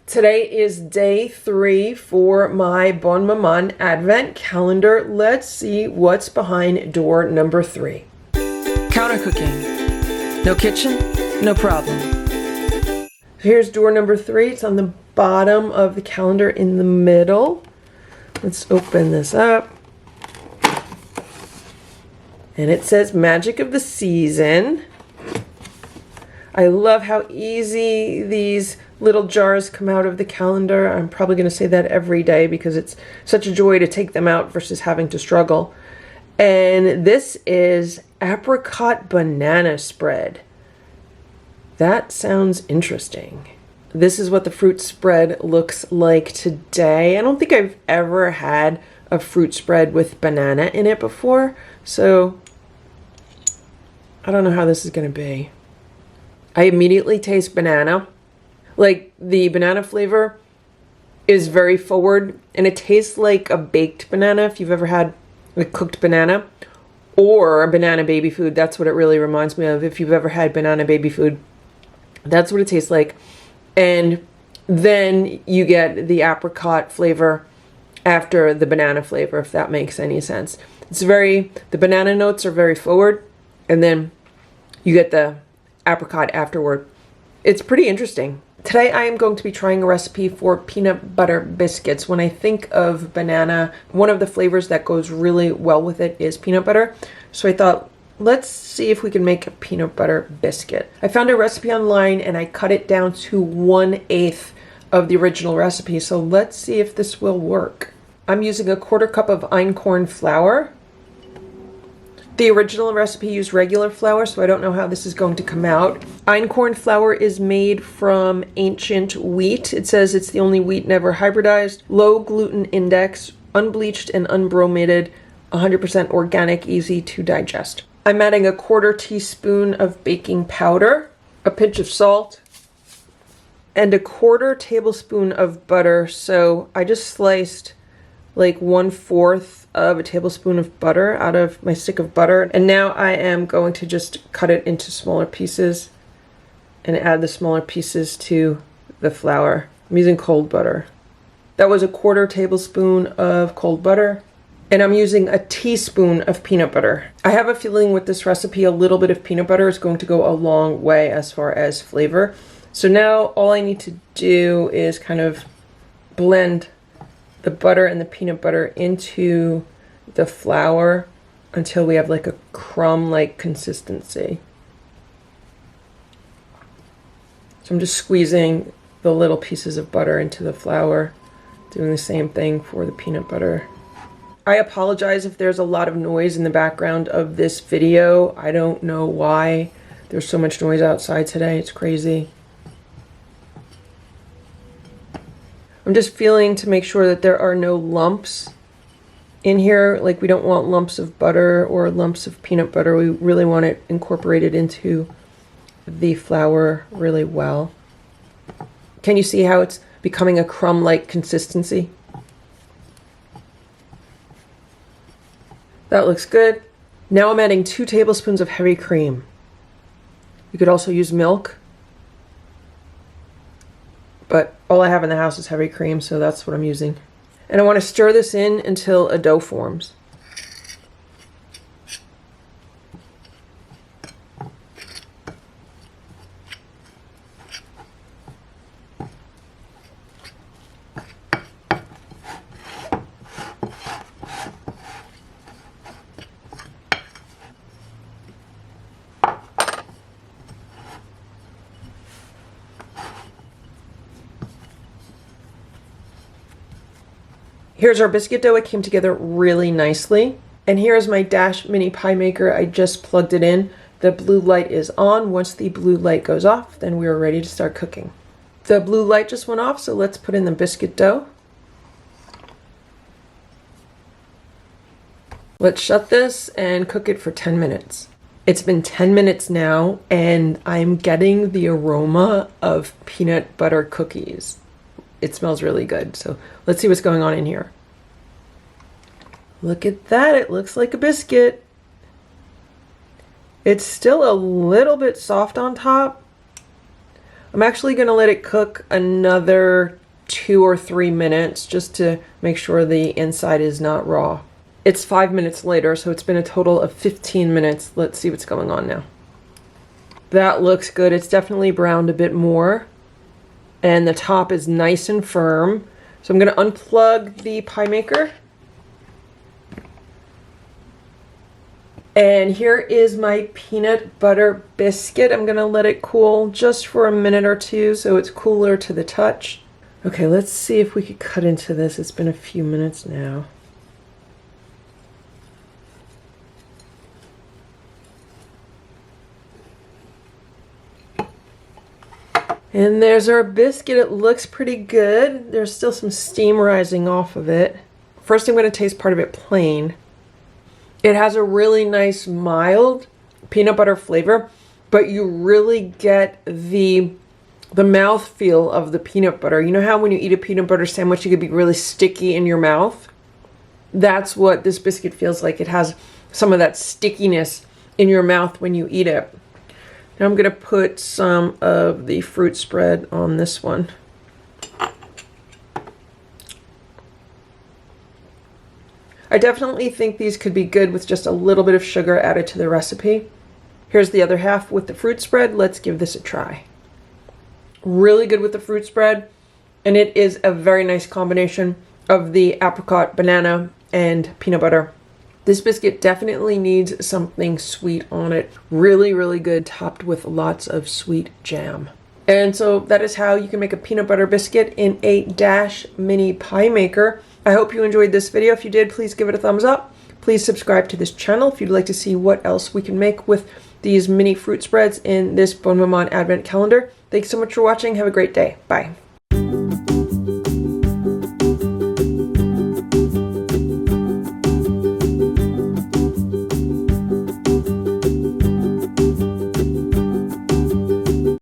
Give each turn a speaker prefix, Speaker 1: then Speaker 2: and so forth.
Speaker 1: Today is day 3 for my Bonne Maman advent calendar. Let's see what's behind door number 3. Counter cooking. No kitchen, no problem. Here's door number 3. It's on the bottom of the calendar in the middle. Let's open this up. And it says Magic of the Season. I love how easy these little jars come out of the calendar. I'm probably going to say that every day because it's such a joy to take them out versus having to struggle. And this is apricot banana spread. That sounds interesting. This is what the fruit spread looks like today. I don't think I've ever had a fruit spread with banana in it before, so I don't know how this is going to be. I immediately taste banana. Like, the banana flavor is very forward, and it tastes like a baked banana if you've ever had a cooked banana, or a banana baby food. That's what it really reminds me of. If you've ever had banana baby food, that's what it tastes like. And then you get the apricot flavor after the banana flavor, if that makes any sense. The banana notes are very forward, and then you get the apricot afterward. It's pretty interesting. Today I am going to be trying a recipe for peanut butter biscuits. When I think of banana, one of the flavors that goes really well with it is peanut butter. So I thought, let's see if we can make a peanut butter biscuit. I found a recipe online and I cut it down to 1/8 of the original recipe. So let's see if this will work. I'm using a 1/4 cup of einkorn flour. The original recipe used regular flour, so I don't know how this is going to come out. Einkorn flour is made from ancient wheat. It says it's the only wheat never hybridized, low gluten index, unbleached and unbromated, 100% organic, easy to digest. I'm adding a 1/4 teaspoon of baking powder, a pinch of salt, and a 1/4 tablespoon of butter. So I just sliced like 1/4 of a tablespoon of butter out of my stick of butter. And now I am going to just cut it into smaller pieces and add the smaller pieces to the flour. I'm using cold butter. That was a 1/4 tablespoon of cold butter. And I'm using a teaspoon of peanut butter. I have a feeling with this recipe, a little bit of peanut butter is going to go a long way as far as flavor. So now all I need to do is kind of blend the butter and the peanut butter into the flour until we have like a crumb-like consistency. So I'm just squeezing the little pieces of butter into the flour, doing the same thing for the peanut butter. I apologize if there's a lot of noise in the background of this video. I don't know why there's so much noise outside today. It's crazy. I'm just feeling to make sure that there are no lumps in here. Like, we don't want lumps of butter or lumps of peanut butter. We really want it incorporated into the flour really well. Can you see how it's becoming a crumb-like consistency? That looks good. Now I'm adding 2 tablespoons of heavy cream. You could also use milk, but all I have in the house is heavy cream, so that's what I'm using. And I want to stir this in until a dough forms. Here's our biscuit dough. It came together really nicely. And here's my Dash mini pie maker. I just plugged it in. The blue light is on. Once the blue light goes off, then we are ready to start cooking. The blue light just went off, so let's put in the biscuit dough. Let's shut this and cook it for 10 minutes. It's been 10 minutes now, and I'm getting the aroma of peanut butter cookies. It smells really good. So let's see what's going on in here. Look at that. It looks like a biscuit. It's still a little bit soft on top, I'm actually going to let it cook another 2 or 3 minutes just to make sure the inside is not raw. It's 5 minutes later, so it's been a total of 15 minutes. Let's see what's going on now. That looks good. It's definitely browned a bit more, and the top is nice and firm. So I'm going to unplug the pie maker. And here is my peanut butter biscuit. I'm going to let it cool just for a minute or two so it's cooler to the touch. Okay, let's see if we could cut into this. It's been a few minutes now. And there's our biscuit. It looks pretty good. There's still some steam rising off of it. First, I'm going to taste part of it plain. It has a really nice mild peanut butter flavor, but you really get the mouthfeel of the peanut butter. You know how when you eat a peanut butter sandwich, it could be really sticky in your mouth? That's what this biscuit feels like. It has some of that stickiness in your mouth when you eat it. Now I'm going to put some of the fruit spread on this one. I definitely think these could be good with just a little bit of sugar added to the recipe. Here's the other half with the fruit spread. Let's give this a try. Really good with the fruit spread, and it is a very nice combination of the apricot, banana, and peanut butter. This biscuit definitely needs something sweet on it. Really, really good, topped with lots of sweet jam. And so that is how you can make a peanut butter biscuit in a Dash mini pie maker. I hope you enjoyed this video. If you did, please give it a thumbs up. Please subscribe to this channel if you'd like to see what else we can make with these mini fruit spreads in this Bonne Maman Advent calendar. Thanks so much for watching. Have a great day. Bye.